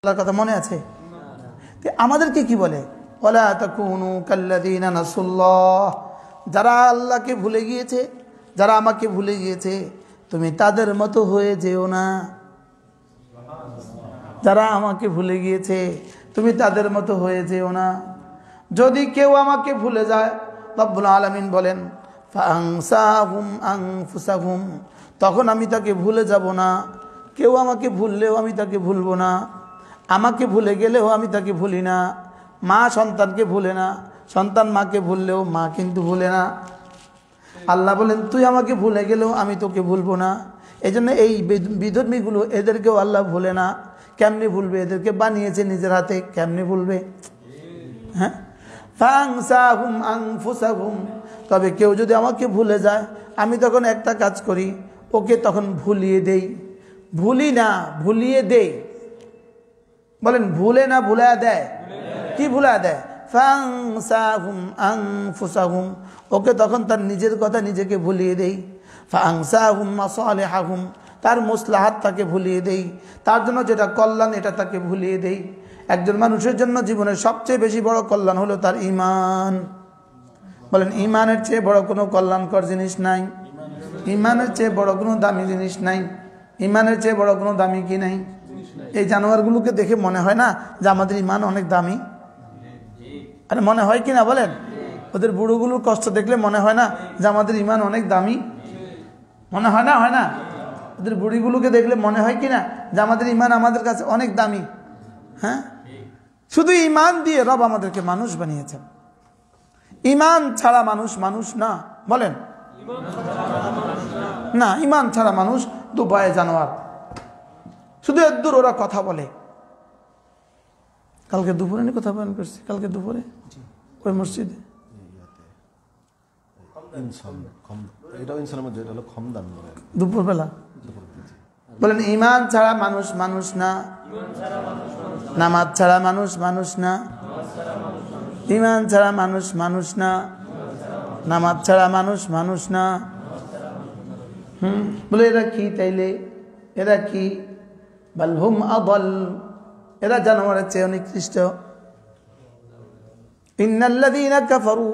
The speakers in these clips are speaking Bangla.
আল্লাহর কথা মনে আছে? আমাদেরকে কি বলে? ওয়ালা তাকুনু কাল্লাযীনা নাসুল্লাহ, যারা আল্লাহকে ভুলে গিয়েছে, যারা আমাকে ভুলে গিয়েছে, তুমি তাদের মতো হয়ে যেও না। যারা আমাকে ভুলে গিয়েছে তুমি তাদের মতো হয়ে যেও না। যদি কেউ আমাকে ভুলে যায়, রব্বুল আলামিন বলেন ফাআনসাহুম আনফুসাহুম, তখন আমি তাকে ভুলে যাব না। কেউ আমাকে ভুললেও আমি তাকে ভুলব না, আমাকে ভুলে গেলেও আমি তাকে ভুলি না। মা সন্তানকে ভুলে না, সন্তান মাকে ভুললেও মা কিন্তু ভুলে না। আল্লাহ বলেন তুই আমাকে ভুলে গেলেও আমি তোকে ভুলবো না। এই জন্য এই বিধর্মীগুলো, এদেরকেও আল্লাহ ভুলে না। কেমনি ভুলবে? এদেরকে বানিয়েছে নিজের হাতে, কেমনি ভুলবে? হ্যাঁ, ফাআনসাহুম আনফুসাহুম। তবে কেউ যদি আমাকে ভুলে যায়, আমি তখন একটা কাজ করি, ওকে তখন ভুলিয়ে দেই। ভুলি না, ভুলিয়ে দেই। বলেন ভুলে না ভুলা দেয়? কি ভুলা দেয়? ফাআনসাহুম আনফুসাহুম, ওকে তখন তার নিজের কথা নিজেকে ভুলিয়ে দেই। ফাআনসাহুম মাসালিহাহুম, তার মাসলাহাত তাকে ভুলিয়ে দেই, তার জন্য যেটা কল্যাণ এটা তাকে ভুলিয়ে দেই। একজন মানুষের জন্য জীবনের সবচেয়ে বেশি বড় কল্যাণ হলো তার ঈমান। বলেন ঈমানের চেয়ে বড় কোনো কল্যাণকর জিনিস নাই, ঈমানের চেয়ে বড় কোনো দামি জিনিস নাই, ঈমানের চেয়ে বড় কোনো দামি কি নাই। এই জানোয়ারগুলোকে দেখে মনে হয় না যে আমাদের ঈমান অনেক দামি? আরে মনে হয় কি না বলেন? ওদের বুড়োগুলোর কষ্ট দেখলে মনে হয় না যে আমাদের ঈমান অনেক দামি? মনে হয় না? হয় না? ওদের বুড়িগুলোকে দেখলে মনে হয় কি না যে আমাদের ঈমান আমাদের কাছে অনেক দামি? হ্যাঁ, শুধু ঈমান দিয়ে রব আমাদেরকে মানুষ বানিয়েছেন। ঈমান ছাড়া মানুষ মানুষ না। বলেন না, ঈমান ছাড়া মানুষ দুপায়ে জানোয়ার। শুধু এদ্দুর ওরা কথা বলে। কালকে দুপুরে নিয়ে কথা বলেন করছি, কালকে দুপুরে ওই মসজিদে দুপুরবেলা বলেন ঈমান ছাড়া মানুষ মানুষ না, নামাজ ছাড়া মানুষ মানুষ না, ঈমান ছাড়া মানুষ মানুষ না, নামাজ ছাড়া মানুষ মানুষ না। বলে এরা কি তাইলে? এরা কি? বাল হুম আদাল, এরা জানোয়ারের চেয়ে নিকৃষ্ট। ইন্নাল্লাযীনা কাফারু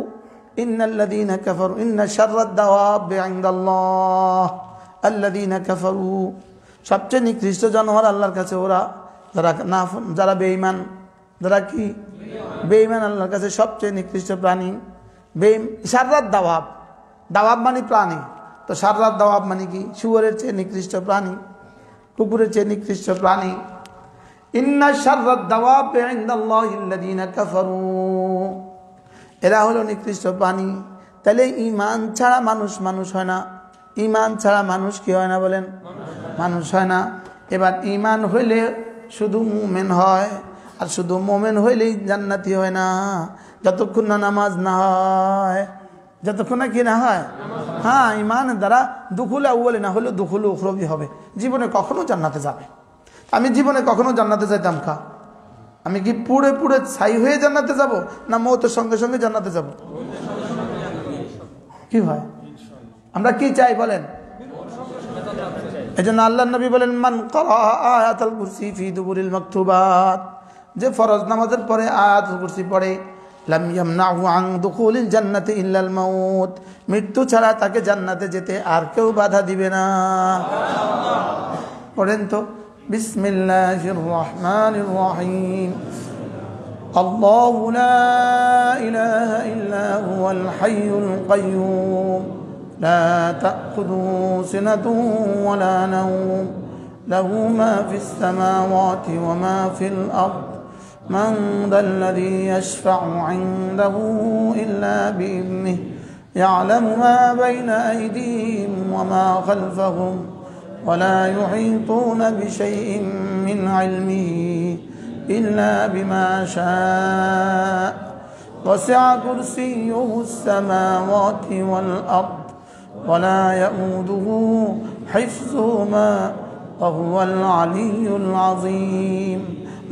ইন্নাল্লাযীনা কাফারু ইন্না শাররাদ দাওয়াবি ইনদাল্লাহ আল্লাযীনা কাফারু, সবচেয়ে নিকৃষ্ট জানোয়ার আল্লাহর কাছে ওরা যারা বেঈমান। যারা কি? বেঈমান। আল্লাহর কাছে সবচেয়ে নিকৃষ্ট প্রাণী শাররাদ দাওয়াব। দাওয়াব মানে প্রাণী, তো শাররাদ দাওয়াব মানে কি? শুয়োরের চেয়ে নিকৃষ্ট প্রাণী, কুকুরের চেয়ে নিকৃষ্ট প্রাণী। ইন্না শাররাদ দাওয়াবি ইনদাল্লাহি আল্লাযীনা কাফারু, এরা হলো নিকৃষ্ট প্রাণী। তাহলে ঈমান ছাড়া মানুষ মানুষ হয় না। ঈমান ছাড়া মানুষ কি হয় না? বলেন মানুষ হয় না। এবার ঈমান হইলে শুধু মুমিন হয়, আর শুধু মুমিন হইলেই জান্নাতি হয় না, যতক্ষণ না নামাজ না হয়, যতক্ষণ না কি না হয়। হ্যাঁ, ঈমানের দ্বারা দুখুল আউয়ালি না হলেও দুখুল উখরবি হবে। জীবনে কখনো জান্নাতে যাবে। আমি জীবনে কখনো জান্নাতে যাইতাম কা? আমি কি পুড়ে পুড়ে ছাই হয়ে জান্নাতে যাব, না মওতের সঙ্গে সঙ্গে জান্নাতে যাব? কি হয়? আমরা কি চাই বলেন? এজন্য আল্লাহর নবী বলেন মান ক্বারা আয়াতুল কুরসি ফি দুবুরিল মাকতুবাত, যে ফরজ নামাজের পরে আয়াতুল কুরসি পড়ে, লাম ইয়ামনাহু আন দুখুলিল জান্নাতি ইল্লাল মাউত, মৃত্যু ছাড়া তাকে জান্নাতে যেতে আর কেউ বাধা দিবে না। পড়েন তো বিসমিল্লাহির রহমানির রহিম। আল্লাহু লা ইলাহা ইল্লা হুয়াল হাইয়ুল কাইয়্যুম لا تأخذه سنة ولا نوم له ما في السماوات وما في الأرض من ذا الذي يشفع عنده إلا بإذنه يعلم ما بين أيديهم وما خلفهم ولا يحيطون بشيء من علمه إلا بما شاء وسع كرسيه السماوات والأرض ولا يؤوده حفظهما وهو العلي العظيم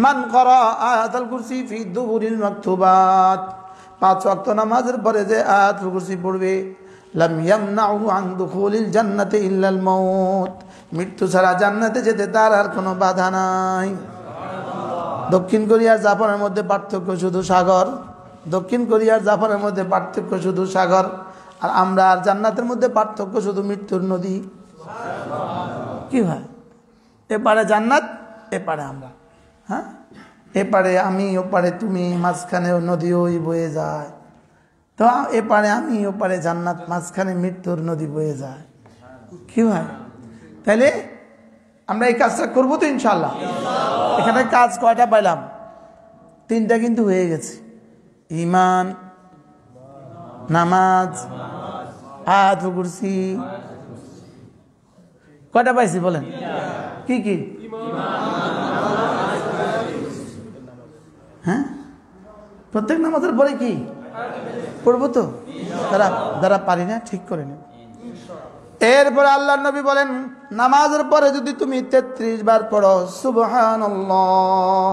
من قرأ آية الكرسي في الدبر المكتوبات পাঁচ ওয়াক্ত নামাজের পরে যে আয়াতুল কুরসি পড়বে লাম ইয়ামনাহু আন দুখুলিল জান্নাতি ইল্লাল মাউত, মৃত্যু ছাড়া জান্নাতে যেতে তার আর কোনো বাধা নাই। দক্ষিণ কোরিয়ার জাপানের মধ্যে পার্থক্য শুধু সাগর। দক্ষিণ কোরিয়ার জাপানের মধ্যে পার্থক্য শুধু সাগর। আর আমরা আর জান্নাতের মধ্যে পার্থক্য শুধু মৃত্যুর নদী। কি হয়, এপারে জান্নাত, এপারে আমরা। হ্যাঁ, এপারে আমি, ওপারে তুমি, মাঝখানে নদী ওই বয়ে যায়। তো এপারে আমি, ওপারে জান্নাত, মাঝখানে মৃত্যুর নদী বয়ে যায়। কি হয়, তাহলে আমরা এই কাজটা করবো তো ইনশাল্লাহ। এখানে কাজ কয়টা পাইলাম? 3টা কিন্তু হয়ে গেছে। ঈমান, নামাজ, আয়াতুল কুরসি। কয়টা পাইছি বলেন? কি কি? হ্যাঁ, প্রত্যেক নামাজের পরে কি পড়বো তো? যারা পারি না ঠিক করে নেব। এরপরে আল্লাহর নবী বলেন, নামাজের পরে যদি তুমি 33 বার পড়ো সুবহানাল্লাহ,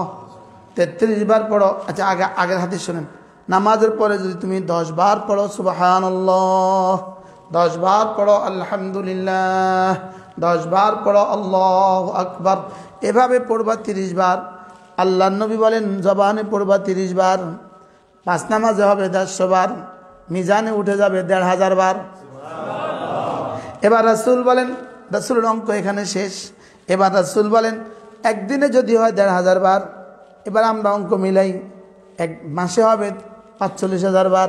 33 বার পড়ো। আচ্ছা, আগের হাদিস শুনেন। নামাজের পরে যদি তুমি 10 বার পড়ো সুবহানাল্লাহ, 10 বার পড়ো আলহামদুলিল্লাহ, 10 বার পড়ো আল্লাহু আকবার, এভাবে পড়বা 30 বার। আল্লাহর নবী বলেন, জবানে পড়বা 30 বার, 5 নামাজে হবে 150 বার, মিজানে উঠে যাবে 1500 বার। এবার রাসূল বলেন, রাসূলের অঙ্ক এখানে শেষ। এবার রাসূল বলেন, একদিনে যদি হয় 1500 বার, এবার আমরা অঙ্ক মিলাই, এক মাসে হবে 45,000 বার,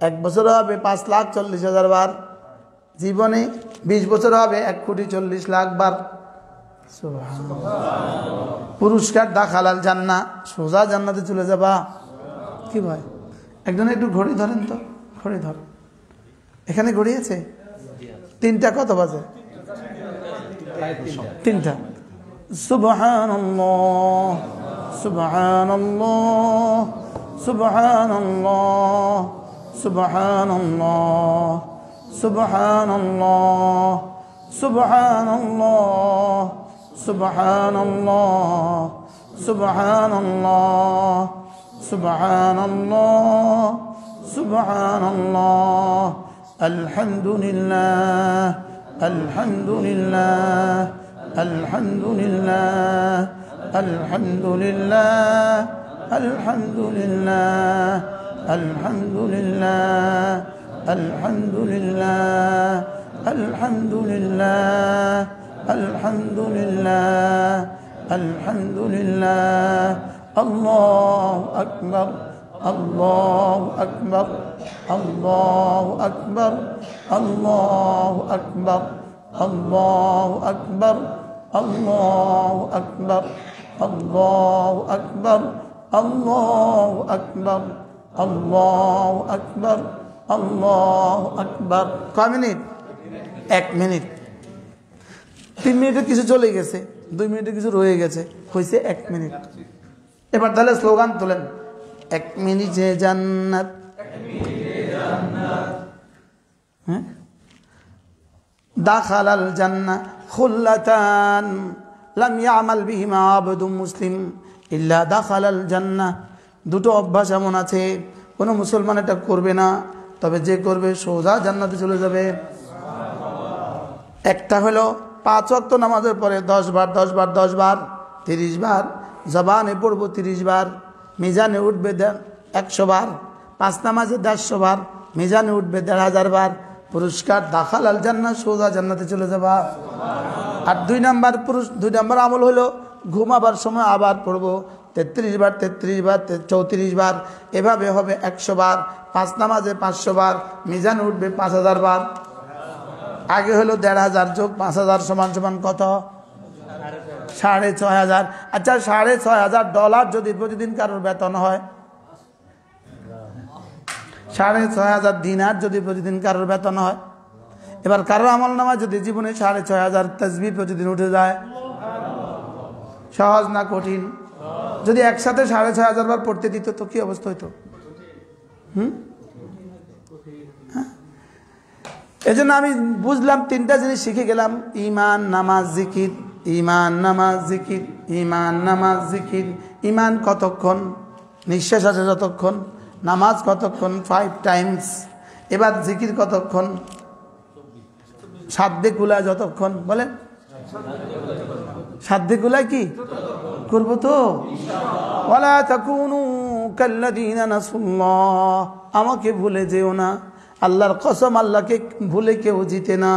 এক বছরে হবে 5,40,000 বার, জীবনে 20 বছর হবে 1,40,00,000 বার। পুরস্কার দাখালাল জান্নাহ, সোজা জান্নাতে চলে যাবা। কি ভাই, একজন একটু ঘড়ি ধরেন তো, ঘড়ি ধর। এখানে ঘড়ি আছে? 3টা কত বাজে? 3টা। সুবহানাল্লাহ, সুবহানাল্লাহ, সুবহানাল্লাহ, সুবহানাল্লাহ, সুবহানাল্লাহ, সুবহানাল্লাহ, সুবহানাল্লাহ, সুবহানাল্লাহ, সুবহানাল্লাহ, সুবহানাল্লাহ, আলহামদুলিল্লাহ, আলহামদুলিল্লাহ, আলহামদুলিল্লাহ, আলহামদুলিল্লাহ, আলহামদুলিল্লাহ, আলহামদুলিল্লাহ, আলহামদুলিল্লাহ, আলহামদুলিল্লাহ, আলহামদুলিল্লাহ, আলহামদুলিল্লাহ, আল্লাহু আকবার, আল্লাহু আকবার, আল্লাহু আকবার, আল্লাহু আকবার, আল্লাহু আকবার, আল্লাহু আকবার, আল্লাহু আকবার, আল্লাহু আকবার, আল্লাহু আকবার, আল্লাহু আকবার। কয় মিনিট? 1 মিনিট। 3 মিনিটের কিছু চলে গেছে, 2 মিনিটের কিছু রয়ে গেছে, হয়েছে 1 মিনিট। এবার তাহলে স্লোগান তোলেন, 1 মিনিটে জান্নাত। হ্যাঁ, দাখালাল জান্নাহ খুল্লাতান লাম ইয়ামাল বিহিমা আবদুম মুসলিম ইল্লা দাখালাল জান্নাহ। 2টো অভ্যাস এমন আছে, কোনো মুসলমান এটা করবে না, তবে যে করবে সোজা জান্নাতে চলে যাবে। একটা হলো 5 ওয়াক্ত নামাজের পরে 10 বার 10 বার 10 বার 30 বার, জবানে পড়বো 30 বার, মিজানে উঠবে 100 বার, 5 নামাজে 150 বার, মিজানে উঠবে 1500 বার। পুরস্কার দাখালাল জান্নাহ, সোজা জান্নাতে চলে যাবা। আর 2 নাম্বার আমল হলো ঘুমাবার সময় আবার পড়বো 33 বার 33 বার 34 বার, এভাবে হবে 100 বার, 5 নামাজে 500 বার, মিজানে উঠবে 5000 বার। আগে হলো 1500 যোগ 5000 সমান সমান কত? 6500। আচ্ছা, $6500 যদি প্রতিদিন কারোর বেতন হয়, 6500 দিনার যদি প্রতিদিন কারোর বেতন হয়, এবার কারোর আমল নামায় যদি জীবনে 6500 তাসবিহ প্রতিদিন উঠে যায়, সহজ না কঠিন? যদি একসাথে 6500 বার পড়তে দিত তো কি অবস্থা হইতো? এই জন্য আমি বুঝলাম 3টা জিনিস শিখে গেলাম, ঈমান, নামাজ, জিকির। ঈমান, নামাজ, জিকির, ঈমান, নামাজ, জিকির। ঈমান কতক্ষণ? নিঃশ্বাস আছে যতক্ষণ। নামাজ কতক্ষণ? 5 টাইমস। এবার জিকির কতক্ষণ? সাধ্যে কুলায় যতক্ষণ। বলেন, সাধ্যে কুলায় কি? করব তো? ওয়ালা তাকুনু কাল্লাযীনা নাসুল্লাহ, আমাকে ভুলে যেও না। আল্লাহর কসম, আল্লাহকে ভুলে কেউ জিতে না,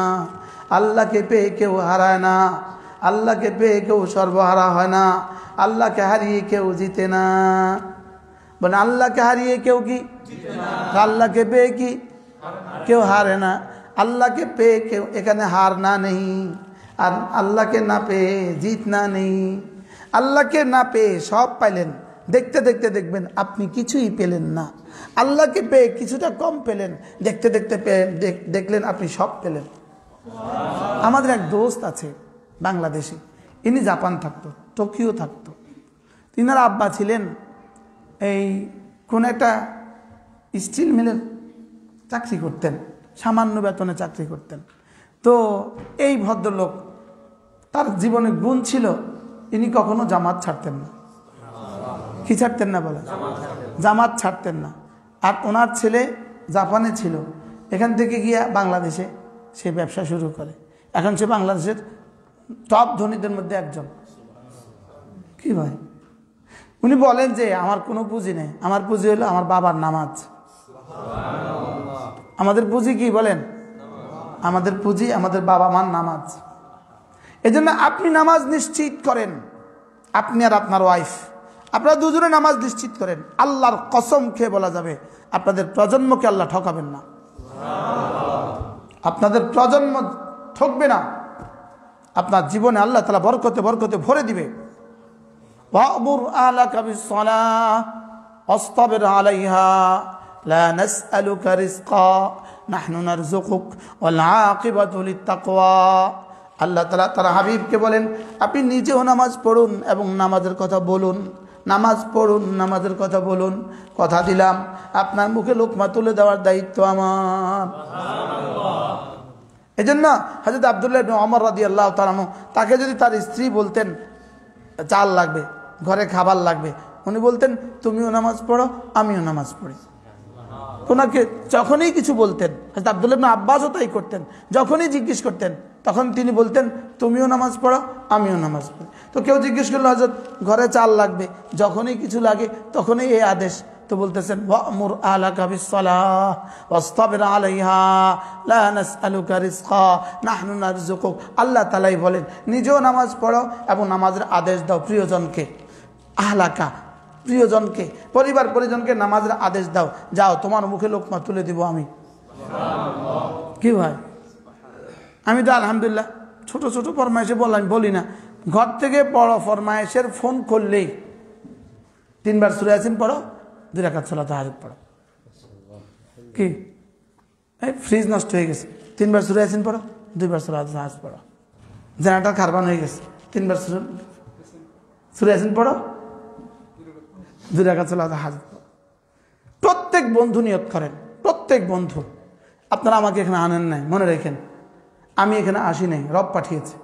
আল্লাহকে পেয়ে কেউ হারায় না, আল্লাহকে পেয়ে কেউ সর্বহারা হয় না, আল্লাহকে হারিয়ে কেউ জিতে না। বলে আল্লাহকে হারিয়ে কেউ কি জিতে না, আল্লাহকে পেয়ে কি কেউ হারে না। আল্লাহকে পেয়ে কেউ এখানে হার না নেই, আর আল্লাহকে না পেয়ে জিত না নেই। আল্লাহকে না পেয়ে সব পাইলেন, দেখতে দেখতে দেখবেন আপনি কিছুই পেলেন না। আল্লাহকে পেয়ে কিছুটা কম পেলেন, দেখতে দেখতে দেখলেন আপনি সব পেলেন। আমাদের এক দোস্ত আছে বাংলাদেশি, ইনি জাপান থাকতো, টোকিও থাকতো। তিনার আব্বা ছিলেন এই কোন একটা স্টিল মিলের চাকরি করতেন, সামান্য বেতনে চাকরি করতেন। তো এই ভদ্রলোক, তার জীবনে গুণ ছিল, ইনি কখনো জামাত ছাড়তেন না। কি ছাড়তেন না বলে? জামাত ছাড়তেন না। আর ওনার ছেলে জাপানে ছিল, এখান থেকে গিয়া বাংলাদেশে সে ব্যবসা শুরু করে। এখন সে বাংলাদেশের টপ ধনীদের মধ্যে একজন। কি ভাই, উনি বলেন যে আমার কোনো পুঁজি নেই, আমার পুঁজি হলো আমার বাবার নামাজ। আমাদের পুঁজি কি বলেন? আমাদের পুঁজি আমাদের বাবা মার নামাজ। এজন্য আপনি নামাজ নিশ্চিত করেন, আপনি আর আপনার ওয়াইফ, আপনারা দুজনে নামাজ নিশ্চিত করেন। আল্লাহর কসম খেয়ে বলা যাবে আপনাদের প্রজন্মকে আল্লাহ ঠকাবেন না, আপনাদের প্রজন্ম ঠকবে না। আপনার জীবনে আল্লাহ তাআলা বরকতে বরকতে ভরে দিবে। ওয়া'মুর আহলাকা বিস-সালাহ ওয়াসতাবির আলাইহা লা নাসআলুকা রিজকা নাহনু নারযুকুক ওয়াল আকিবাতু লিত-তাকওয়া। আল্লাহ তাআলা তার হাবিবকে বলেন, আপনি নিজেও নামাজ পড়ুন এবং নামাজের কথা বলুন, নামাজ পড়ুন, নামাজের কথা বলুন। কথা দিলাম আপনার মুখে লোকমা তুলে দেওয়ার দায়িত্ব আমার। এই জন্য হযরত আব্দুল্লাহ ইবনে ওমর রাদিয়াল্লাহু তাআলা আনহু, তাকে যদি তার স্ত্রী বলতেন চাল লাগবে, ঘরে খাবার লাগবে, উনি বলতেন তুমিও নামাজ পড়ো আমিও নামাজ পড়ি। ওনাকে যখনই কিছু বলতেন, হযরত আব্দুল্লাহ ইবনে আব্বাসও তাই করতেন, যখনই জিজ্ঞেস করতেন তখন তিনি বলতেন তুমিও নামাজ পড়ো আমিও নামাজ পড়ি। তো কেউ জিজ্ঞেস করলো হযরত ঘরে চাল লাগবে, যখনই কিছু লাগে তখনই এই আদেশ, তো বলতেছেন ওয়া'মুর আহলাকা বিস-সালাহ ওয়াসতাবির আলাইহা লা নাসআলুকা রিজকা নাহনু নারযুকুক। আল্লাহ তাআলাই বলেন নিজেও নামাজ পড়ো এবং নামাজের আদেশ দাও প্রিয়জনকে, আহলাকা প্রিয়জনকে, পরিবার পরিজনকে নামাজের আদেশ দাও, যাও তোমার মুখে লোকমা তুলে দিব আমি। কি ভাই, আমি তো আলহামদুলিল্লাহ ছোট ছোট ফরমায়েশে বললাম বলি না, ঘর থেকে বড় ফরমায়েশের ফোন করলেই 3 বার সূরা ইয়াসিন পড়ো, 2 রাকাত সালাত তাহাজ্জুদ পড়ো। কি এই ফ্রিজ নষ্ট হয়ে গেছে, 3 বার সূরা ইয়াসিন পড়ো, 2 বার সালাত তাহাজ্জুদ পড়ো। জেনারেটর খারবান হয়ে গেছে, 3 বার সূরা ইয়াসিন পড়ো, 2 রাকাত সালাত তাহাজ্জুদ পড়ো। প্রত্যেক বন্ধু নিয়ত করেন, প্রত্যেক বন্ধু, আপনারা আমাকে এখানে আনেন নাই, মনে রেখেন আমি এখানে আসি নাই, রব পাঠিয়েছে,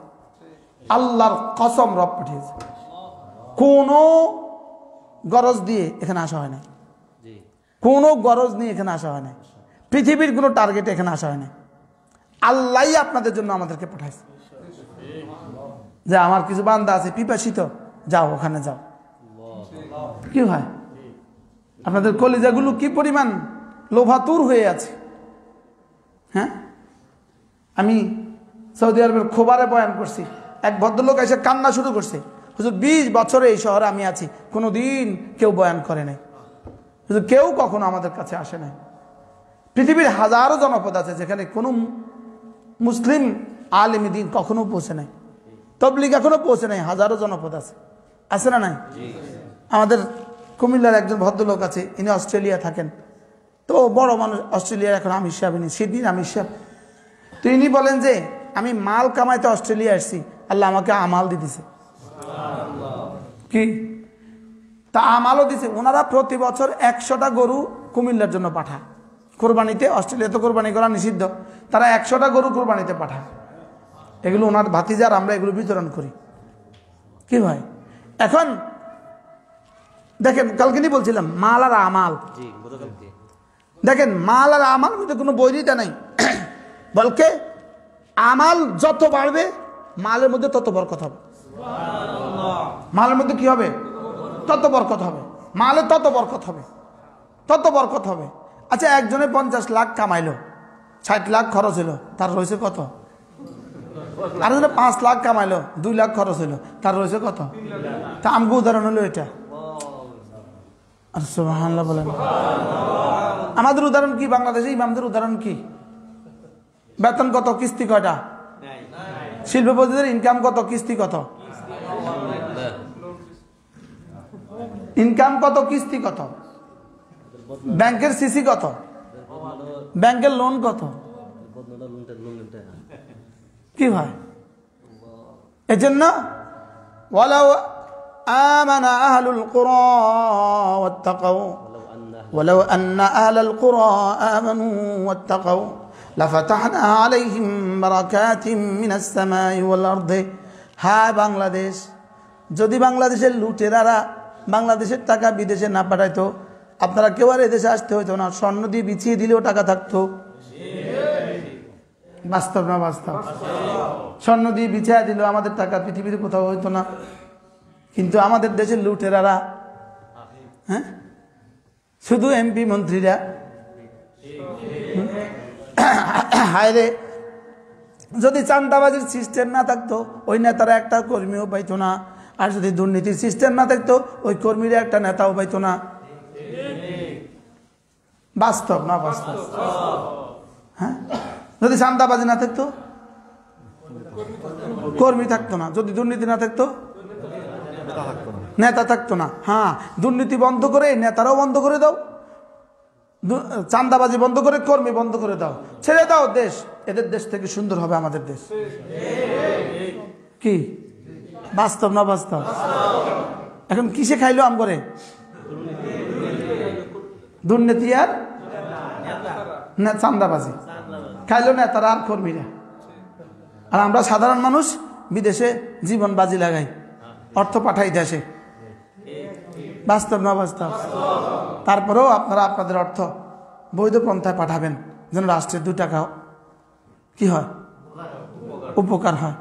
আল্লাহর কসম রব পাঠিয়েছে। কোনো গরজ দিয়ে এখানে আসা হয় না, কোনো গরজ নিয়ে এখানে আসা হয় না, পৃথিবীর কোনো টার্গেটে এখানে আসা হয় না। আল্লাহই আপনাদের জন্য আমাদেরকে পাঠাইছে যে আমার কিছু বান্দা আছে পিপাসিত, যাও ওখানে যাও। কি হয়, আপনাদের কলিজাগুলো কি পরিমাণ লোভাতুর হয়ে আছে। হ্যাঁ, আমি সৌদি আরবের খোবারে বয়ান করছি, এক ভদ্রলোক এসে কান্না শুরু করছে, হুজুর 20 বছরে এই শহরে আমি আছি, কোনোদিন কেউ বয়ান করে নাই, হুজুর কেউ কখনো আমাদের কাছে আসে নাই। পৃথিবীর হাজারো জনপদ আছে যেখানে কোনো মুসলিম আলেম দ্বীন কখনো পৌঁছে নাই, তবলিগ এখনো পৌঁছে নাই, হাজারো জনপদ আছে, আছে না নাই? আমাদের কুমিল্লার একজন ভদ্রলোক আছে, ইনি অস্ট্রেলিয়া থাকেন, তো বড় মানুষ, অস্ট্রেলিয়ার এখন আমির সাহেব, ইনি সিডনির আমির সাহেব। তো ইনি বলেন যে আমি মাল কামাইতে অস্ট্রেলিয়া আসছি, আল্লাহ আমাকে আমাল দিতেছে। কি তা আমালও দিছে। ওনারা প্রতি বছর 100টা গরু কুমিল্লার জন্য পাঠায় কোরবানিতে। অস্ট্রেলিয়াতে কোরবানি করা নিষিদ্ধ, তারা 100টা গরু কোরবানিতে পাঠায়। এগুলো ওনার ভাতিজার, আমরা এগুলো বিতরণ করি। কি ভাই, এখন দেখেন কালকে নি বলছিলাম মাল আর আমাল, দেখেন মাল আর আমাল মধ্যে কোনো বৈরিতা নাই, বলকে আমাল যত বাড়বে মালের মধ্যে তত বরকত হবে। মালের মধ্যে কি হবে? তত বরকত হবে, মালে তত বরকত হবে, তত বরকত হবে। আচ্ছা, একজনে 50 লাখ কামাইলো, 60 লাখ খরচ হলো, তার রয়েছে কত? আর যদি 5 লাখ কামাইলো, 2 লাখ খরচ হলো, তার রয়েছে কত? তা আমগো উদাহরণ হলো এটা। আর সুবহানাল্লাহ বলেন। আমাদের উদাহরণ কি? বাংলাদেশে ইমামদের উদাহরণ কি? বেতন কত, কিস্তি কয়টা? শিল্পপতিদের ইনকাম কত, কিস্তি কত? ইনকাম কত, কিস্তি কত? ব্যাংকের সিসি কত? ব্যাংকের লোন কত? কি ভাই? এজন্য ওয়ালাউ আমানা আহলুল কুরা ওয়াত্তাকাউ ওয়ালাউ আন্না আহলাল কুরা আমানু ওয়াত্তাকাউ লাফাতাহনা আলাইহিম বারাকাতিম মিনাস সামাই ওয়াল আরদি। হায় বাংলাদেশ, যদি বাংলাদেশের লুটেরারা বাংলাদেশের টাকা বিদেশে না পাঠাইতো, আপনারা কেউ আর এদেশে আসতে হইতো না। স্বর্ণ দিয়ে বিছিয়ে দিলেও টাকা থাকতো। বাস্তব না বাস্তব? স্বর্ণ দিয়ে বিছিয়ে দিলেও আমাদের টাকা পৃথিবীতে কোথাও হইতো না। কিন্তু আমাদের দেশের লুটেরারা, হ্যাঁ, শুধু এমপি মন্ত্রীরা, হায় রে, যদি চাঁদাবাজির সিস্টেম না থাকতো ওই নেতারা একটা কর্মীও পাইতো না। আর যদি দুর্নীতির সিস্টেম না থাকতো ওই কর্মীরা একটা নেতাও পাইতো না। বাস্তব না বাস্তব? হ্যাঁ, যদি চাঁদাবাজি না থাকতো কর্মী থাকতো না, যদি দুর্নীতি না থাকতো নেতা থাকতো না। হ্যাঁ, দুর্নীতি বন্ধ করে নেতারাও বন্ধ করে দাও, চাঁদাবাজি বন্ধ করে কর্মী বন্ধ করে দাও, ছেড়ে দাও দেশ, এদের দেশ থেকে সুন্দর হবে আমাদের দেশ। কি বাস্তব না বাস্তব? এখন কিসে খাইলো আম করে? দুর্নীতি আর চাঁদাবাজি খাইলো নেতারা আর কর্মীরা। আর আমরা সাধারণ মানুষ বিদেশে জীবন বাজি লাগাই, অর্থ পাঠাই দেশে। বাস্তব না বাস্তব? তারপরেও আপনারা আপনাদের অর্থ বৈধ পন্থায় পাঠাবেন, যেন রাষ্ট্রের 2 টাকা কি হয়, উপকার হয়।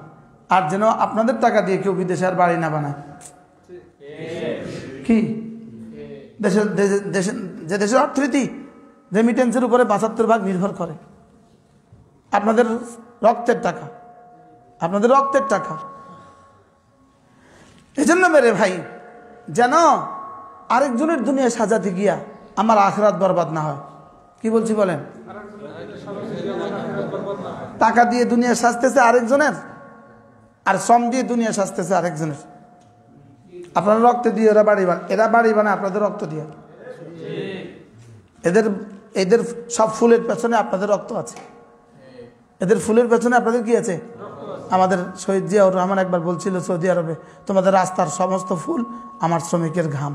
আর যেন আপনাদের টাকা দিয়ে কেউ বিদেশে আর বাড়ি না বানায়। কি দেশের যে দেশের অর্থনীতি রেমিটেন্সের উপরে 75% নির্ভর করে। আপনাদের রক্তের টাকা, আপনাদের রক্তের টাকা। এজন্য মেরে ভাই, যেন আরেকজনের দুনিয়া সাজাতে গিয়া আমার আখিরাত বরবাদ না হয়। কি বলছি বলেন? টাকা দিয়ে দুনিয়া সাজতেছে আরেকজনের, আর শ্রম দিয়ে দুনিয়া সাজতেছে আরেকজনের। আপনারা রক্ত দিয়ে এরা বাড়ি বানায় আপনাদের রক্ত দিয়ে। এদের সব ফুলের পেছনে আপনাদের রক্ত আছে, এদের ফুলের পেছনে আপনাদের কি আছে? আমাদের শহীদ জিয়াউর রহমান একবার বলছিল সৌদি আরবে, তোমাদের রাস্তার সমস্ত ফুল আমার শ্রমিকের ঘাম।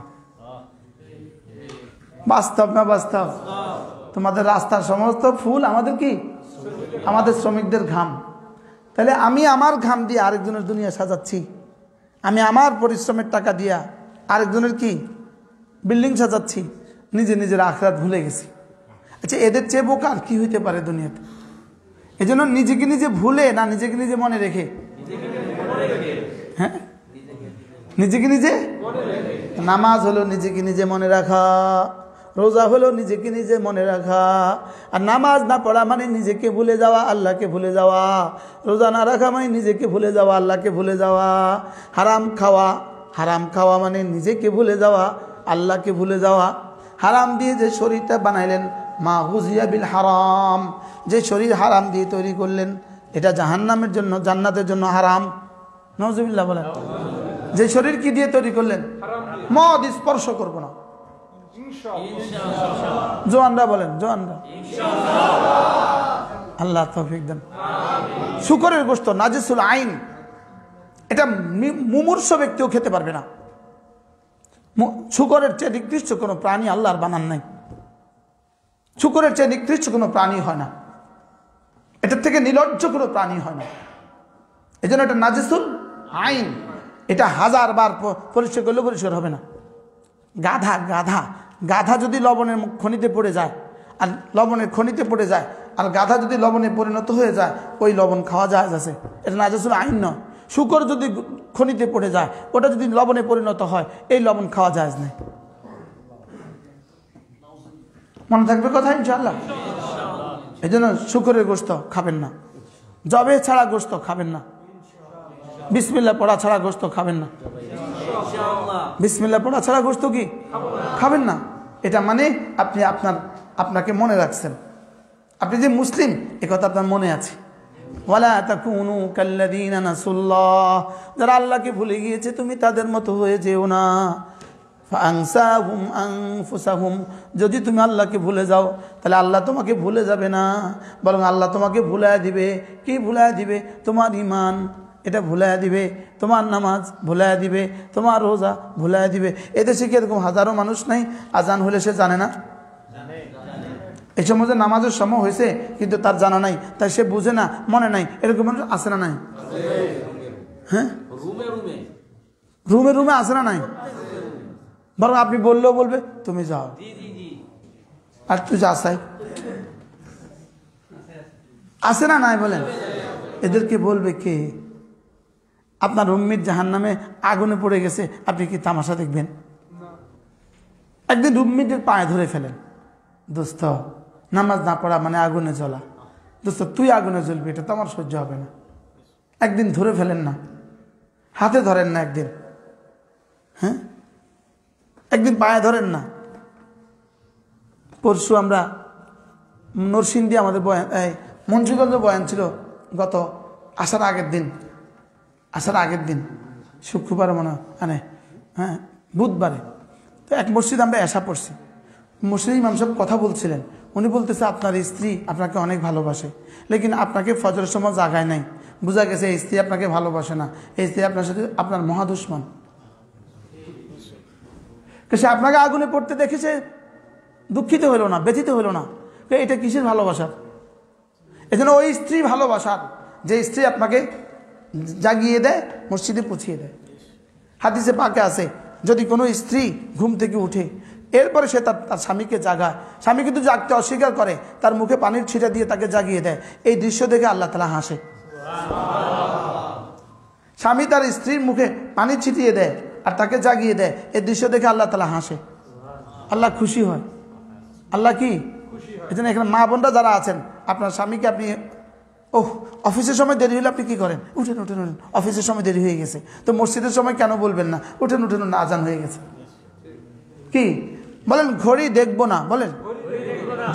বাস্তব না বাস্তব? তোমাদের রাস্তার সমস্ত ফুল আমাদের কি? আমাদের শ্রমিকদের ঘাম। তাহলে আমি আমার ঘাম দিয়ে আরেকজনের দুনিয়া সাজাচ্ছি, আমি আমার পরিশ্রমের টাকা দিয়া আরেকজনের কি বিল্ডিং সাজাচ্ছি, নিজের আখিরাত ভুলে গেছি। আচ্ছা, এদের চেয়ে বোকা আর কি হইতে পারে দুনিয়াতে? এজন্য নিজেকে নিজে ভুলে না নিজেকে নিজে মনে রেখে, হ্যাঁ, নিজেকে নিজে। নামাজ হলো নিজেকে নিজে মনে রাখা, রোজা হলো নিজেকে নিজে মনে রাখা। আর নামাজ না পড়া মানে নিজেকে ভুলে যাওয়া, আল্লাহকে ভুলে যাওয়া। রোজা না রাখা মানে নিজেকে ভুলে যাওয়া, আল্লাহকে ভুলে যাওয়া। হারাম খাওয়া মানে নিজেকে ভুলে যাওয়া, আল্লাহকে ভুলে যাওয়া। হারাম দিয়ে যে শরীরটা বানাইলেন, মা হুজিয়া বিল হারাম, যে শরীর হারাম দিয়ে তৈরি করলেন, এটা জাহান্নামের জন্য, জান্নাতের জন্য হারাম। নাউজুবিল্লাহ বলেন। যে শরীর কি দিয়ে তৈরি করলেন? মদ স্পর্শ করবো না। জোয়ানরা বলেন, জোয়ানরা আল্লাহ তৌফিক দেন। শুকরের গোশত নাজিসুল আইন, এটা মুমূর্ষ ব্যক্তিও খেতে পারবে না। শুকরের চেয়ে নিকৃষ্ট কোনো প্রাণী আল্লাহর বানান নাই। শুকরের চেয়ে নিকৃষ্ট কোনো প্রাণী হয় না, এটার থেকে নির্লজ্জ কোনো প্রাণী হয় না। এই জন্য এটা নাজিসুল আইন, এটা 1000 বার পরিষ্কার করলেও পরিষ্কার হবে না। গাধা যদি লবণের খনিতে পড়ে যায়, আর লবণের খনিতে পড়ে যায়, আর গাধা যদি লবণে পরিণত হয়ে যায়, ওই লবণ খাওয়া যায় আছে। এটা নাজিসুল আইন নয়। শুকর যদি খনিতে পড়ে যায়, ওটা যদি লবণে পরিণত হয়, এই লবণ খাওয়া যায় না। মনে থাকবে কথা ইনশাআল্লাহ। এই জন্য শুকরের গোশত খাবেন না, জবে ছাড়া গোশত খাবেন না, বিসমিল্লাহ পড়া ছাড়া গোশত খাবেন না, বিসমিল্লাহ পড়া ছাড়া গোশত কি খাবেন না। এটা মানে আপনি আপনাকে মনে রাখছেন, আপনি যে মুসলিম এ কথা আপনার মনে আছে। ওয়ালা তাকুনু কাল্লাযীনা নাসুল্লাহ, যারা আল্লাহকে ভুলে গিয়েছে তুমি তাদের মতো হয়ে যেও না। ফাআনসাহুম আনফুসাহুম, যদি তুমি আল্লাহকে ভুলে যাও তাহলে আল্লাহ তোমাকে ভুলে যাবে না, বরং আল্লাহ তোমাকে ভুলায় দিবে। কি ভুলায় দিবে? তোমার ঈমান এটা ভুলায় দিবে, তোমার নামাজ ভুলায় দিবে, তোমার রোজা ভুলায় দিবে। এদেশে কি এরকম হাজারো মানুষ নাই আজান হলে সে জানে না? এই সময় যে নামাজের সময় হয়েছে কিন্তু তার জানা নাই, তাই সে বুঝে না, মনে নাই, এরকম মানুষ আছে না নাই? হ্যাঁ, রুমে রুমে আছে না নাই? বরং আপনি বললেও বলবে তুমি যাও, আর তুই যা চাই, আছে না নাই বলেন? এদেরকে বলবে কে? আপনার রুমমেট জাহান্নামে আগুনে পড়ে গেছে, আপনি কি তামাশা দেখবেন? একদিন রুমমেটের পায়ে ধরে ফেলেন, দোস্ত নামাজ না পড়া মানে আগুনে জ্বলা, দোস্ত তুই আগুনে জ্বলবি, এটা তো আমার সহ্য হবে না। একদিন ধরে ফেলেন না, হাতে ধরেন না একদিন, হ্যাঁ একদিন পায়ে ধরেন না। পরশু আমরা নরসিংদী আমাদের বয়ান, মুন্সিগঞ্জ বয়ান ছিল গত আসার আগের দিন শুক্রবার মনে হয়, হ্যাঁ বুধবারে। তো এক মসজিদ আমরা এসা পড়ছি, মসজিদ ইমাম সাহেব কথা বলছিলেন, উনি বলতেছে আপনার স্ত্রী আপনাকে অনেক ভালোবাসে, লেকিন আপনাকে ফজরের সময় জাগায় নাই, বোঝা গেছে এই স্ত্রী আপনাকে ভালোবাসে না, এই স্ত্রী আপনার সাথে আপনার মহাদুশ্মন। সে আপনাকে আগুনে পড়তে দেখেছে, দুঃখিত হইল না, ব্যথিত হইল না, এটা কিসের ভালোবাসা? এজন্য ওই স্ত্রী ভালোবাসার যে স্ত্রী আপনাকে জাগিয়ে দেয়, মসজিদে পৌঁছিয়ে দেয়। হাদিসে পাকে আছে, যদি কোনো স্ত্রী ঘুম থেকে উঠে এরপরে সে তার স্বামীকে জাগায়, স্বামী কিন্তু জাগতে অস্বীকার করে, তার মুখে পানির ছিটা দিয়ে তাকে জাগিয়ে দেয়, এই দৃশ্য দেখে আল্লাহ তাআলা হাসে। স্বামী তার স্ত্রীর মুখে পানি ছিটিয়ে দেয় আর তাকে জাগিয়ে দেয়, এই দৃশ্য দেখে আল্লাহ তাআলা হাসে, আল্লাহ খুশি হয়। আল্লাহ কি? এজন্য এখানে মা বোনরা যারা আছেন, আপনার স্বামীকে আপনি অফিসের সময় দেরি হলে আপনি কি করেন? উঠেন উঠেন উঠেন, অফিসের সময় দেরি হয়ে গেছে। তো মসজিদের সময় কেন বলবেন না উঠেন উঠেন না, আজান হয়ে গেছে? কি বলেন? ঘড়ি দেখবো না, বলেন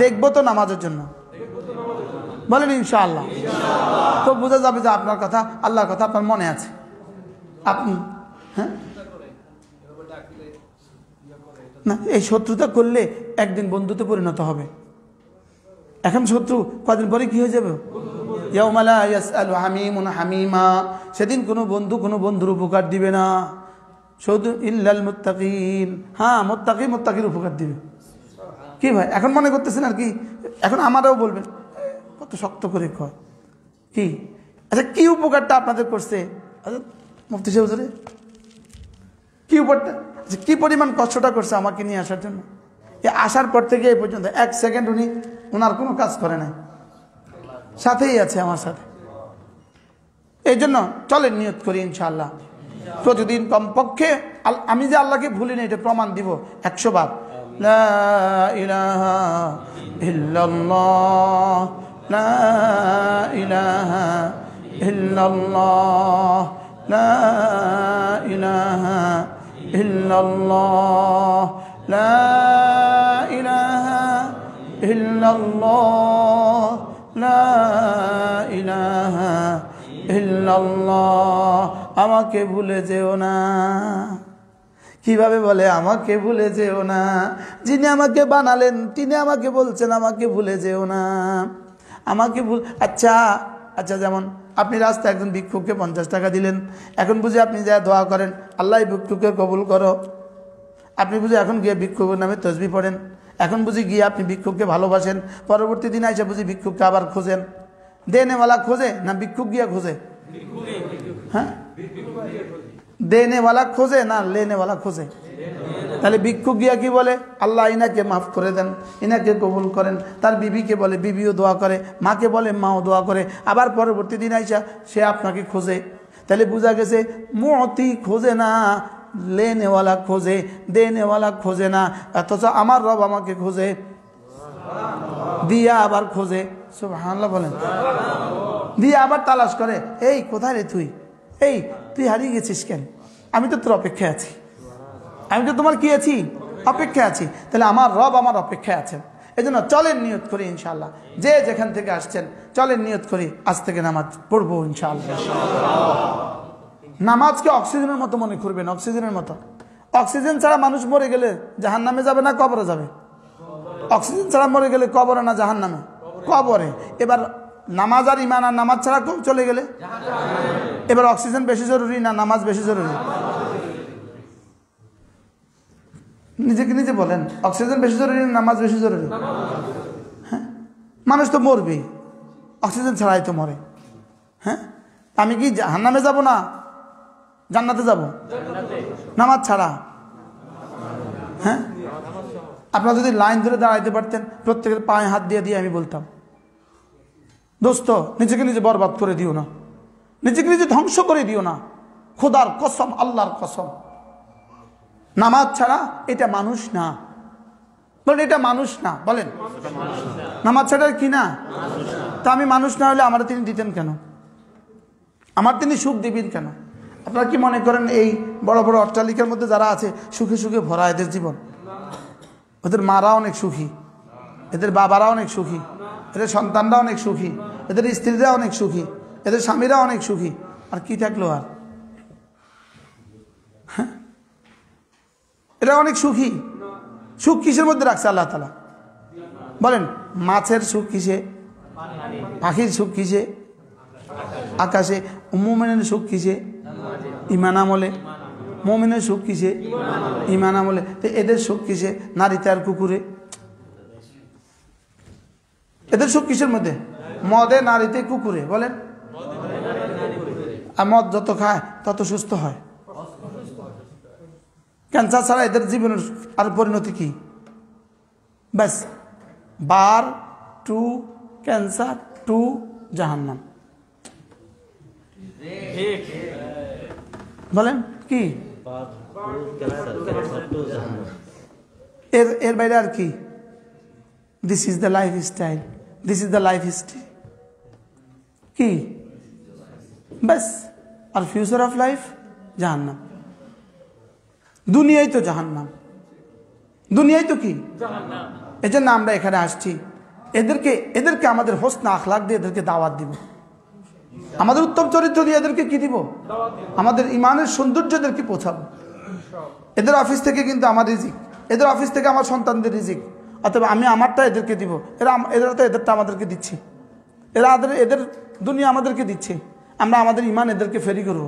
দেখবো তো নামাজের জন্য, বলেন ইনশাআল্লাহ। তো বোঝা যাবে যে আপনার কথা, আল্লাহর কথা আপনার মনে আছে। আপনি হ্যাঁ না, এই শত্রুতা করলে একদিন বন্ধুতে পরিণত হবে। এখন শত্রু, কদিন পরে কি হয়ে যাবে? ইয়াউমা লা ইয়াসআলু হামিমুন হামিমা, সেদিন কোনো বন্ধু কোনো বন্ধুর উপকার দিবে না, শুধু ইল্লাল মুত্তাকিন। হ্যাঁ, মুত্তাকির উপকার দিবে। কি ভাই এখন মনে করতেছেন আর কি? এখন আমারও বলবেন কত শক্ত করে কয় কি? আচ্ছা কি উপকারটা আপনাদের করছে? আচ্ছা মুফতি সাহেব হুজুরে কি উপকারটা, কি পরিমাণ কষ্টটা করছে আমাকে নিয়ে আসার জন্য? আসার পর থেকে এই পর্যন্ত এক সেকেন্ড ওনার কোনো কাজ করে নাই, সাথেই আছে আমার সাথে। এই জন্য চলেন নিয়ত করি ইনশাআল্লাহ প্রতিদিন কমপক্ষে, আমি যে আল্লাহকে ভুলি না এটা প্রমাণ দিব 100 বার। লা ইলাহা ইল্লাল্লাহ, লা ইলাহা ইল্লাল্লাহ, লা ইলাহা ইল্লাল্লাহ, লা ইলাহা ইল্লাল্লাহ, লা ইলাহা ইল্লাল্লাহ। আমাকে ভুলে যেও না। কিভাবে বলে আমাকে ভুলে যেও না? যিনি আমাকে বানালেন তিনি আমাকে বলছেন আমাকে ভুলে যেও না, আমাকে আচ্ছা যেমন আপনি রাস্তায় একজন ভিক্ষুককে 50 টাকা দিলেন, এখন বুঝে আপনি যা দোয়া করেন আল্লাহ ভিক্ষুককে কবুল করো, আপনি বুঝে এখন গিয়ে ভিক্ষুকের নামে তসবি পড়েন, এখন বুঝি গিয়ে আপনি ভিক্ষুককে ভালোবাসেন, পরবর্তী দিন আইসা বুঝি ভিক্ষুককে আবার খোঁজেন। দেনেওয়ালা খোঁজে না ভিক্ষুক গিয়া খোঁজে? হ্যাঁ, দেনেওয়ালা খোঁজে না লেনেওয়ালা খোঁজে? তাহলে ভিক্ষুক গিয়া কি বলে? আল্লাহ ইনাকে মাফ করে দেন, ইনাকে কবুল করেন। তার বিবিকে বলে, বিবিও দোয়া করে, মাকে বলে, মাও দোয়া করে। আবার পরবর্তী দিন আইসা সে আপনাকে খোঁজে। তাহলে বোঝা গেছে মুতি খোঁজে না, লেনেওয়ালা খোঁজে, দেনেওয়ালা খোঁজে না, অথচ আমার রব আমাকে খোঁজে, দিয়া আবার খোঁজে। সুবহানাল্লাহ বলেন। দিয়া আবার তালাশ করে, এই কোথায় রে তুই, এই তুই হারিয়ে গেছিস কেন, আমি তো তোর অপেক্ষায় আছি, আমি তো তোমার কি আছি, অপেক্ষায় আছি। তাহলে আমার রব আমার অপেক্ষায় আছেন। এই জন্য চলেন নিয়ত করি ইনশাআল্লাহ, যে যেখান থেকে আসছেন চলেন নিয়ত করি আজ থেকে নামাজ পড়বো ইনশাআল্লাহ। নামাজকে অক্সিজেনের মতো মনে করবেন, অক্সিজেনের মতো। অক্সিজেন ছাড়া মানুষ মরে গেলে জাহান্নামে যাবে না কবরে যাবে? অক্সিজেন ছাড়া মরে গেলে কবরে না জাহান্নামে? কবরে। এবার নামাজ আর ইমান আর নামাজ ছাড়া চলে গেলে এবার অক্সিজেন বেশি জরুরি না নামাজ বেশি জরুরি? নিজেকে নিজে বলেন, অক্সিজেন বেশি জরুরি না নামাজ বেশি জরুরি? হ্যাঁ, মানুষ তো মরবেই, অক্সিজেন ছাড়াই তো মরে। হ্যাঁ, আমি কি জাহান্নামে যাব না জান্নাতে যাব নামাজ ছাড়া? হ্যাঁ, আপনারা যদি লাইন ধরে দাঁড়াইতে পারতেন, প্রত্যেকের পায়ে হাত দিয়ে দিয়ে আমি বলতাম, দোস্ত নিজেকে নিজে বরবাদ করে দিও না, নিজেকে নিজে ধ্বংস করে দিও না, খোদার কসম, আল্লাহর কসম, নামাজ ছাড়া এটা মানুষ না। বলেন এটা মানুষ না, বলেন নামাজ ছাড়া কি না? তা আমি মানুষ না হলে আমার তিনি দিতেন কেন, আমার তিনি সুখ দিবেন কেন? আপনারা কি মনে করেন এই বড় বড় অট্টালিকার মধ্যে যারা আছে সুখে সুখে ভরা এদের জীবন? ওদের মারা অনেক সুখী, এদের বাবারা অনেক সুখী, এদের সন্তানরা অনেক সুখী, এদের স্ত্রীরা অনেক সুখী, এদের স্বামীরা অনেক সুখী, আর কি থাকলো আর? হ্যাঁ, এরা অনেক সুখী। সুখ কিসের মধ্যে রাখছে আল্লাহ তাআলা? বলেন, মাছের সুখ কিসে, পাখির সুখ কিসে, আকাশে। মুমিনের সুখ কিসে? ঈমান আমলে। মুমিনের সুখ কিসে? ঈমান আমলে। তো এদের সুখ কিসে? নারীতে আর কুকুরে। এদের সুখ কিসের মধ্যে? মদে, নারীতে, কুকুরে। বলেন, আর মদ যত খায় তত সুস্থ হয়। ক্যান্সার ছাড়া এদের জীবনের আর পরিণতি কি? ব্যাস, বার টু ক্যান্সার টু জাহান্নাম। বলেন কি? এর বাইরে আর কি? This is the life style, this is the life history. কি? ব্যাস, আর ফিউচার অফ লাইফ জাহান্নাম। দুনিয়াই তো জাহান্নাম, দুনিয়াই তো কি জাহান্নাম। এই জন্য আমরা এখানে আসছি, এদেরকে আমাদের হোসনা আখলাক দিয়ে এদেরকে দাওয়াত দিব, আমাদের উত্তম চরিত্র দিয়ে এদেরকে কি দিব? আমাদের ইমানের সৌন্দর্য এদেরকে পৌঁছাবো। এদের অফিস থেকে কিন্তু আমার রিজিক, এদের অফিস থেকে আমার সন্তানদের রিজিক, অথবা আমি আমারটা এদেরকে দিব, এরা তো এদেরটা আমাদেরকে দিচ্ছে, এদের দুনিয়া আমাদেরকে দিচ্ছে, আমরা আমাদের ইমান এদেরকে ফেরি করব।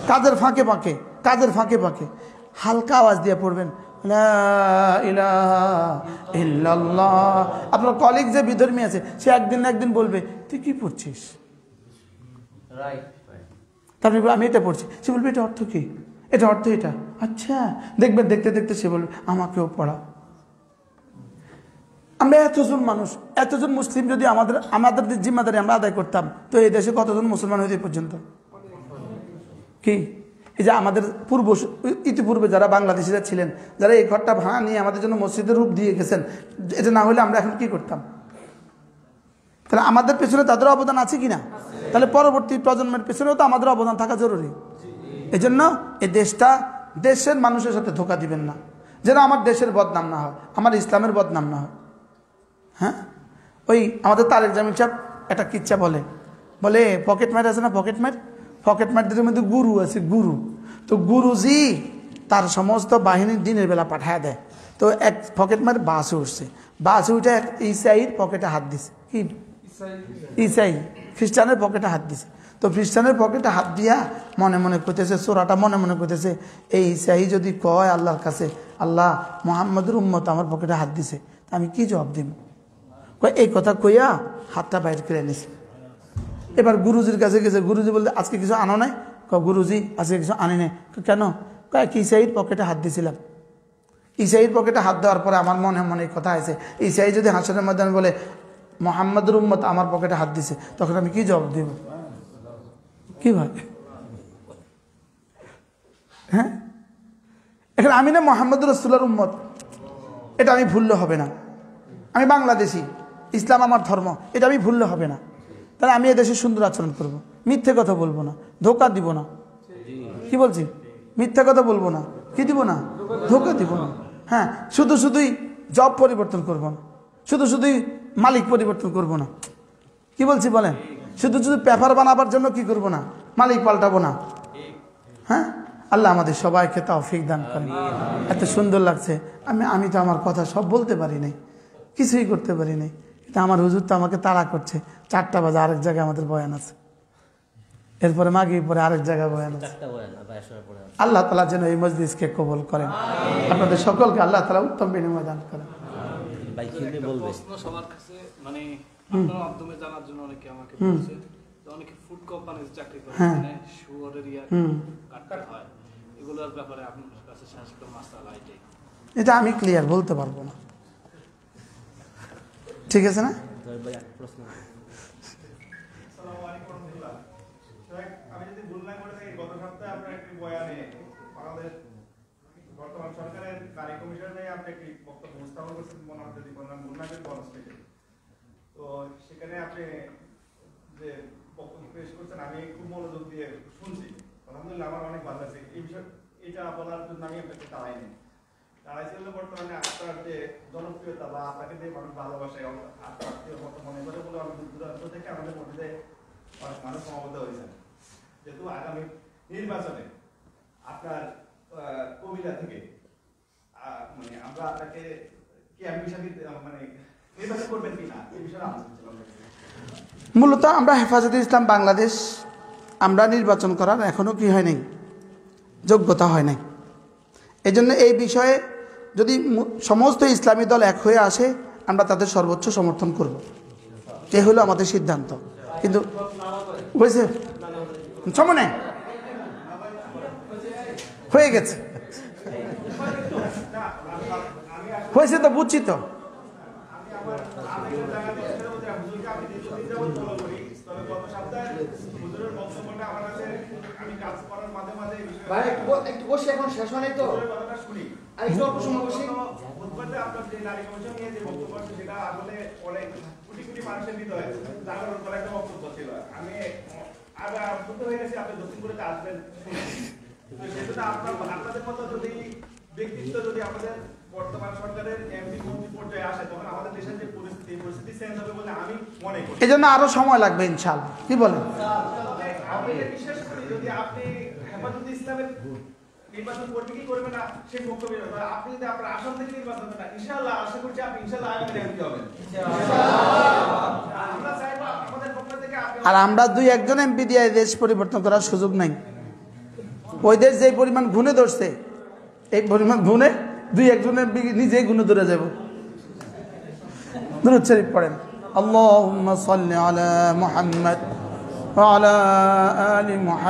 কাজের ফাঁকে ফাঁকে, কাজের ফাঁকে ফাঁকে হালকা আওয়াজ দিয়ে পড়বেন লা ইলাহা ইল্লাল্লাহ। আপনার কলিগ যে বিধর্মী আছে, সে একদিন না একদিন বলবে তুই কি পড়ছিস, তারপরে আমি এটা পড়ছি, সে বলবে এটা অর্থ কি, এটা অর্থ এটা। আচ্ছা, দেখবেন দেখতে দেখতে সে বলবে আমাকেও পড়া। আমরা এতজন মানুষ, এতজন মুসলিম যদি আমাদের জিম্মাদারি আমরা আদায় করতাম, তো এই দেশে কতজন মুসলমান হইতে পর্যন্ত? কি এই যে আমাদের ইতিপূর্বে যারা বাংলাদেশিরা ছিলেন, যারা এই ঘরটা ভাঙা নিয়ে আমাদের জন্য মসজিদের রূপ দিয়ে গেছেন, এটা না হলে আমরা এখন কি করতাম? তাহলে আমাদের পেছনে তাদের অবদান আছে কিনা? তাহলে পরবর্তী প্রজন্মের পেছনেও তো আমাদের অবদান থাকা জরুরি। এই জন্য এই দেশের মানুষের সাথে ধোঁকা দিবেন না, যেন আমার দেশের বদনাম না হয়, আমার ইসলামের বদনাম না হয়। হ্যাঁ, ওই আমাদের তারেক জামিল সাহেব একটা কিচ্ছা বলে পকেট মার আছে না, পকেট মারদের মধ্যে গুরু আছে, গুরু। তো গুরুজি তার সমস্ত বাহিনী দিনের বেলা পাঠায় দেয়। তো এক পকেট মার বাসে উঠছে, বাসে উঠে এক ইসাইর পকেটে হাত দিছে। কি ইসাই? খ্রিস্টানের পকেটে হাত দিছে। তো খ্রিস্টানের পকেটে হাত দিয়া মনে মনে করতেছে, চোরাটা মনে মনে করতেছে, এই ইসাই যদি কয় আল্লাহর কাছে, আল্লাহ মুহাম্মদের উম্মত আমার পকেটে হাত দিছে, আমি কি জবাব দিব? এই কথা কইয়া হাতটা বাইর করে নিছে। এবার গুরুজির কাছে গেছে, গুরুজি বলতে আজকে কিছু আনো নাই? গুরুজি আজকে কিছু আনি নাই। কেন? কয়েক ইসাইর পকেটে হাত দিয়েছিলাম। ইসাইর পকেটে হাত দেওয়ার পরে আমার মনে মনে কথা আছে, ইসাই যদি হাসরের ময়দানে বলে মুহাম্মদের উম্মত আমার পকেটে হাত দিছে, তখন আমি কি জবাব দেব? কি ভাই? হ্যাঁ, এখানে আমি না মুহাম্মদ রাসূলুল্লাহর উম্মত, এটা আমি ভুললে হবে না। আমি বাংলাদেশি, ইসলাম আমার ধর্ম, এটা আমি ভুললে হবে না। তাহলে আমি এদেশে সুন্দর আচরণ করব, মিথ্যে কথা বলবো না, ধোকা দিব না। কি বলছি? মিথ্যা কথা বলবো না, কি দিব না? ধোকা দিব না। হ্যাঁ, শুধুই জব পরিবর্তন করব না, শুধুই মালিক পরিবর্তন করব না। কি বলছি বলেন? শুধু পেপার বানাবার জন্য কি করব না? মালিক পাল্টাবো না। হ্যাঁ, আল্লাহ আমাদের সবাইকে তৌফিক দান করেন। এত সুন্দর লাগছে। আমি তো আমার কথা সব বলতে পারি নাই, কিছুই করতে পারি নাই, কিন্তু আমার হুজুর তো আমাকে তাড়া করছে। 4টা বাজে আরেক জায়গায় আমাদের বয়ান আছে, এরপরে মাগরিব পরে আরেক জায়গায় বয়ান আছে। আল্লাহ তাআলা যেন এই মজলিসকে কবুল করেন, আপনাদের সকলকে আল্লাহ তাআলা উত্তম বিনিময় দান করেন। প্রশ্ন সবার কাছে, মানে আপনার মাধ্যমে জানার জন্য অনেকে আমাকে বলছে যে অনেকে ফুড কোম্পানিতে চাকরি করে, মানে শুয়োরের কাটতে হয়, এগুলোর ব্যাপারে আপনার কাছে শাস্ত্র মাসালা এটাই। এটা আমি ক্লিয়ার বলতে পারবো না, ঠিক আছে না? আমি যদি ভুল না করে থাকি, গত সপ্তাহে আপনার একটি বয়ানে বাংলাদেশ বর্তমান সরকারের কারি কমিশনে আপনি একটি বক্তব্য উপস্থাপন করছেন, মনে হচ্ছে মুন্নাফের কনস্টিটিউশন। তো সেখানে আপনি যে বক্তব্য পেশ করছেন, আমি খুব মনোযোগ দিয়ে শুনছি। আলহামদুলিল্লাহ, আমার অনেক ভালো লাগছে। এই বিষয় এটা বলার জন্য আমি আপনাকে তাড়াইনি। তাড়াইছিল বর্তমানে আপনার যে জনপ্রিয়তা বা আপনাকে যে মানুষ ভালোবাসে, আপনার আত্মীয় মতো মনে করে বলে অনেক দূরান্ত থেকে আমাদের মধ্যে অনেক মানুষ সমাবেত হয়েছেন। যেহেতু আগামী নির্বাচনে আপনার কবিরা থেকে মানে আমরা আপনাকে কি মানে নির্বাচন করবেন কিনা এই বিষয়ে মূলত আমরা হেফাজতে ইসলাম বাংলাদেশ, আমরা নির্বাচন করার এখনো কি হয় নাই, যোগ্যতা হয় নাই। এই জন্য এই বিষয়ে যদি সমস্ত ইসলামী দল এক হয়ে আসে, আমরা তাদের সর্বোচ্চ সমর্থন করব, এ হলো আমাদের সিদ্ধান্ত। কিন্তু বুঝছে সমনে হয়ে গেছে, হয়েছে তো, বুঝছি তো। ভাই একটু বসে, এখন শেষ হয় নাই তো, আর একটু অল্প সময় বসে। আপনার যে নারী কমিশন নিয়ে যে বক্তব্য আছে সেটা আসলে অনেক কোটি কোটি মানুষের হৃদয়ে জানার উপর একটা বক্তব্য ছিল। আমি আবার বুঝতে হয়ে গেছি আপনি দক্ষিণ কোরিয়াতে আসবেন, সেটা আপনাদের মতো যদি ব্যক্তিত্ব যদি আমাদের বর্তমান সরকারের এমপি মন্ত্রী পর্যায়ে আসে, তখন আমাদের দেশের যে পরিস্থিতি চেঞ্জ হবে বলে আমি মনে করি। এই জন্য আরো সময় লাগবে ইনশাআল্লাহ। কি বলেন? আমি বিশ্বাস করি যদি আপনি হেফাজতে ইসলামের নির্বাচন করবে কি করবে না সেই বক্তব্য, আপনি যদি আপনার আসন থেকে নির্বাচন করেন, ইনশাআল্লাহ আশা করছি আপনি ইনশাআল্লাহ আগামী এমপি হবেন। আমরা চাইবো আমাদের পক্ষ থেকে আপনি, আর আমরা 2-1 জন এমপি দিয়ে দেশ পরিবর্তন করার সুযোগ নাই। ওই দেশ যে পরিমাণ গুণে ধরছে, এই পরিমাণ গুণে 2-1 জন এমপি নিজেই গুণে ধরে যাব। দুরূদ শরীফ পড়েন, আল্লাহুম্মা সাল্লি আলা মুহাম্মদ ওয়া আলা আলি মুহাম্মদ।